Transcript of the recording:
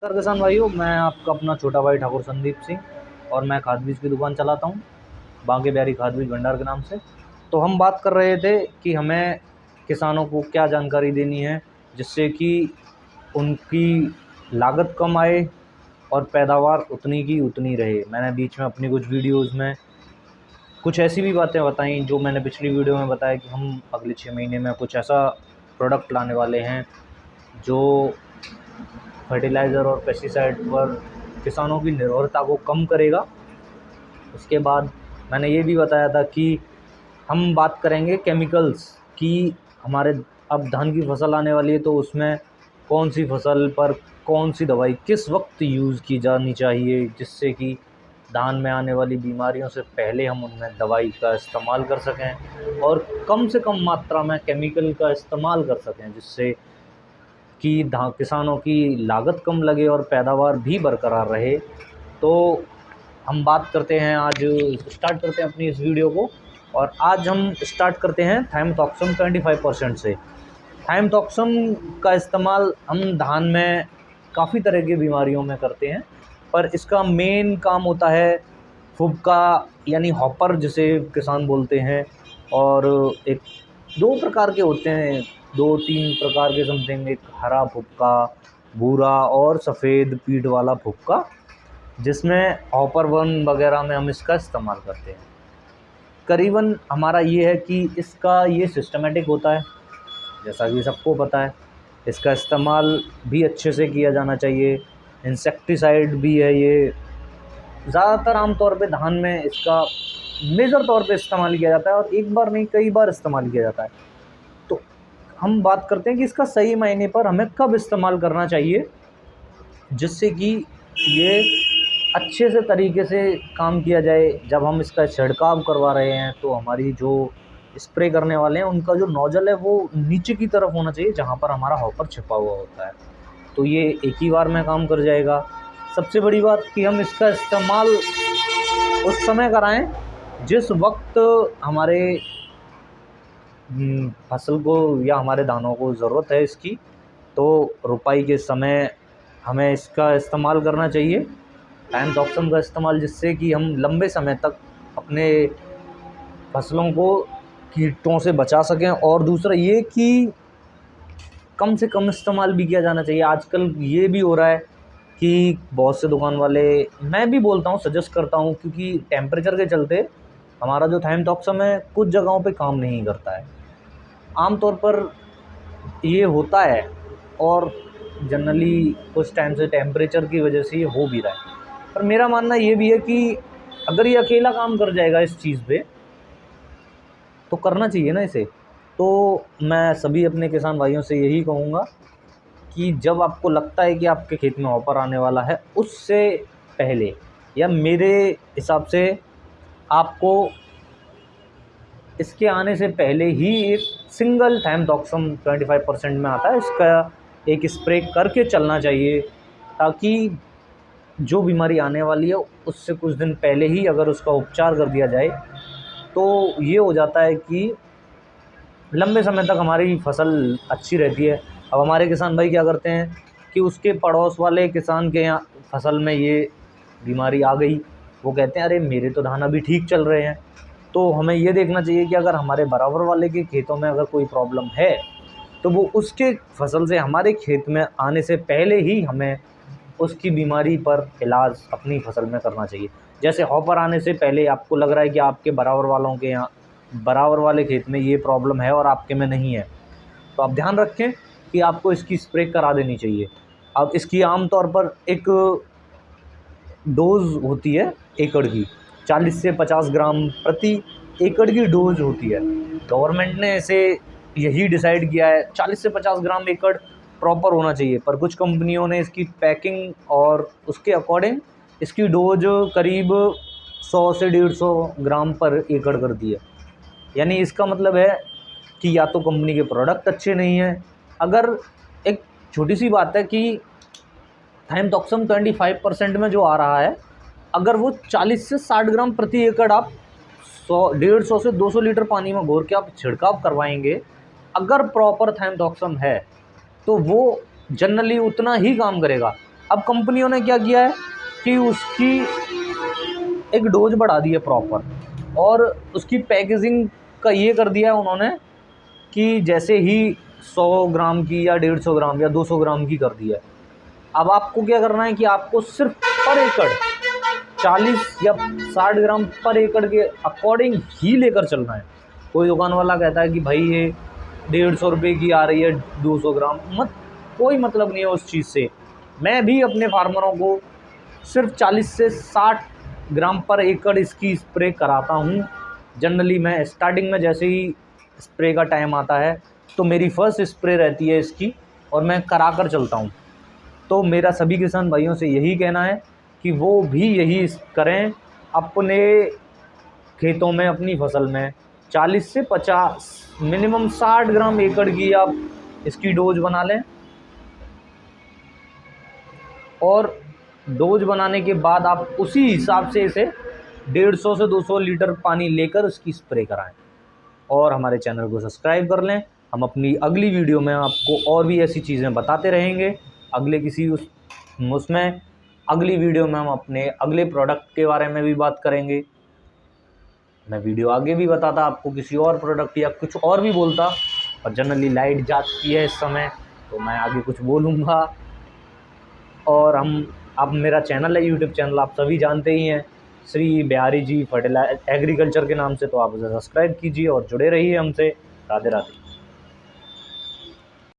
नमस्कार किसान भाइयों, मैं आपका अपना छोटा भाई ठाकुर संदीप सिंह और मैं खाद बीज की दुकान चलाता हूँ बांके बिहारी खाद बीज भंडार के नाम से। तो हम बात कर रहे थे कि हमें किसानों को क्या जानकारी देनी है जिससे कि उनकी लागत कम आए और पैदावार उतनी की उतनी रहे। मैंने बीच में अपनी कुछ वीडियोज़ में कुछ ऐसी भी बातें बताई जो मैंने पिछली वीडियो में बताया कि हम अगले 6 महीने में कुछ ऐसा प्रोडक्ट लाने वाले हैं जो फर्टिलाइज़र और पेस्टिसाइड पर किसानों की निर्भरता को कम करेगा। उसके बाद मैंने ये भी बताया था कि हम बात करेंगे केमिकल्स की। हमारे अब धान की फसल आने वाली है तो उसमें कौन सी फसल पर कौन सी दवाई किस वक्त यूज़ की जानी चाहिए जिससे कि धान में आने वाली बीमारियों से पहले हम उनमें दवाई का इस्तेमाल कर सकें और कम से कम मात्रा में केमिकल का इस्तेमाल कर सकें जिससे कि किसानों की लागत कम लगे और पैदावार भी बरकरार रहे। तो हम बात करते हैं, आज स्टार्ट करते हैं अपनी इस वीडियो को। और आज हम स्टार्ट करते हैं थाइमथॉक्सम 25% से। थाइमथॉक्सम का इस्तेमाल हम धान में काफ़ी तरह की बीमारियों में करते हैं, पर इसका मेन काम होता है फुबका यानी हॉपर जिसे किसान बोलते हैं। और एक दो प्रकार के होते हैं, 2-3 प्रकार के समथिंग, एक हरा फुबका, भूरा और सफ़ेद पीठ वाला फुबका, जिसमें हॉपर वन वगैरह में हम इसका इस्तेमाल करते हैं। करीबन हमारा ये है कि इसका ये सिस्टमेटिक होता है, जैसा कि सबको पता है। इसका इस्तेमाल भी अच्छे से किया जाना चाहिए। इंसेक्टिसाइड भी है ये। ज़्यादातर आमतौर पे धान में इसका मेजर तौर पे इस्तेमाल किया जाता है और एक बार नहीं कई बार इस्तेमाल किया जाता है। तो हम बात करते हैं कि इसका सही मायने पर हमें कब इस्तेमाल करना चाहिए जिससे कि ये अच्छे से तरीके से काम किया जाए। जब हम इसका छिड़काव करवा रहे हैं तो हमारी जो स्प्रे करने वाले हैं उनका जो नोजल है वो नीचे की तरफ होना चाहिए जहाँ पर हमारा हॉपर छिपा हुआ होता है, तो ये एक ही बार में काम कर जाएगा। सबसे बड़ी बात कि हम इसका इस्तेमाल उस समय कराएं जिस वक्त हमारे फसल को या हमारे दानों को ज़रूरत है इसकी। तो रुपाई के समय हमें इसका इस्तेमाल करना चाहिए, थाइमथॉक्सम का इस्तेमाल, जिससे कि हम लंबे समय तक अपने फसलों को कीटों से बचा सकें। और दूसरा ये कि कम से कम इस्तेमाल भी किया जाना चाहिए। आजकल ये भी हो रहा है कि बहुत से दुकान वाले, मैं भी बोलता हूँ, सजेस्ट करता हूँ, क्योंकि टेम्परेचर के चलते हमारा जो थाइमथॉक्सम है कुछ जगहों पे काम नहीं करता है। आमतौर पर ये होता है और जनरली कुछ टाइम से टेम्परेचर की वजह से ये हो भी रहा है। पर मेरा मानना ये भी है कि अगर ये अकेला काम कर जाएगा इस चीज़ पे तो करना चाहिए ना इसे। तो मैं सभी अपने किसान भाइयों से यही कहूँगा कि जब आपको लगता है कि आपके खेत में हॉपर आने वाला है, उससे पहले या मेरे हिसाब से आपको इसके आने से पहले ही एक सिंगल थाइमथॉक्सम 25% में आता है, इसका एक स्प्रे करके चलना चाहिए, ताकि जो बीमारी आने वाली है उससे कुछ दिन पहले ही अगर उसका उपचार कर दिया जाए तो ये हो जाता है कि लंबे समय तक हमारी फसल अच्छी रहती है। अब हमारे किसान भाई क्या करते हैं कि उसके पड़ोस वाले किसान के यहाँ फसल में ये बीमारी आ गई, वो कहते हैं अरे मेरे तो धान अभी ठीक चल रहे हैं। तो हमें ये देखना चाहिए कि अगर हमारे बराबर वाले के खेतों में अगर कोई प्रॉब्लम है तो वो उसके फसल से हमारे खेत में आने से पहले ही हमें उसकी बीमारी पर इलाज अपनी फसल में करना चाहिए। जैसे हॉपर आने से पहले आपको लग रहा है कि आपके बराबर वालों के यहाँ, बराबर वाले खेत में ये प्रॉब्लम है और आपके में नहीं है, तो आप ध्यान रखें कि आपको इसकी स्प्रे करा देनी चाहिए। अब इसकी आमतौर पर एक डोज़ होती है एकड़ की, 40 से 50 ग्राम प्रति एकड़ की डोज होती है। गवर्नमेंट ने इसे यही डिसाइड किया है, 40 से 50 ग्राम एकड़ प्रॉपर होना चाहिए, पर कुछ कंपनियों ने इसकी पैकिंग और उसके अकॉर्डिंग इसकी डोज करीब 100 से 150 ग्राम पर एकड़ कर दी है। यानी इसका मतलब है कि या तो कंपनी के प्रोडक्ट अच्छे नहीं हैं। अगर एक छोटी सी बात है कि थाइमथॉक्सम 25% में जो आ रहा है, अगर वो 40 से 60 ग्राम प्रति एकड़ आप 150 से 200 लीटर पानी में घोर के आप छिड़काव करवाएंगे, अगर प्रॉपर थाइमथॉक्सम है तो वो जनरली उतना ही काम करेगा। अब कंपनियों ने क्या किया है कि उसकी एक डोज बढ़ा दी है प्रॉपर, और उसकी पैकेजिंग का ये कर दिया है उन्होंने कि जैसे ही 100 ग्राम की या 150 ग्राम या 200 ग्राम की कर दिया है। अब आपको क्या करना है कि आपको सिर्फ पर एकड़ 40 या 60 ग्राम पर एकड़ के अकॉर्डिंग ही लेकर चलना है। कोई दुकान वाला कहता है कि भाई ये 150 रुपये की आ रही है 200 ग्राम, कोई मतलब नहीं है उस चीज़ से। मैं भी अपने फार्मरों को सिर्फ 40 से 60 ग्राम पर एकड़ इसकी स्प्रे कराता हूँ। जनरली मैं स्टार्टिंग में जैसे ही स्प्रे का टाइम आता है तो मेरी फर्स्ट स्प्रे रहती है इसकी, और मैं करा कर चलता हूँ। तो मेरा सभी किसान भाइयों से यही कहना है कि वो भी यही करें, अपने खेतों में अपनी फसल में 40 से 50 मिनिमम 60 ग्राम एकड़ की आप इसकी डोज बना लें, और डोज बनाने के बाद आप उसी हिसाब से इसे 150 से 200 लीटर पानी लेकर उसकी स्प्रे कराएं, और हमारे चैनल को सब्सक्राइब कर लें। हम अपनी अगली वीडियो में आपको और भी ऐसी चीज़ें बताते रहेंगे। उसमें अगली वीडियो में हम अपने अगले प्रोडक्ट के बारे में भी बात करेंगे। मैं वीडियो आगे भी बताता आपको किसी और प्रोडक्ट या कुछ और भी बोलता, और जनरली लाइट जाती है इस समय तो मैं आगे कुछ बोलूँगा। और अब मेरा चैनल है, यूट्यूब चैनल आप सभी जानते ही हैं, श्री बिहारी जी एग्रीकल्चर के नाम से, तो आप उसे सब्सक्राइब कीजिए और जुड़े रहिए हमसे। राधे राधे।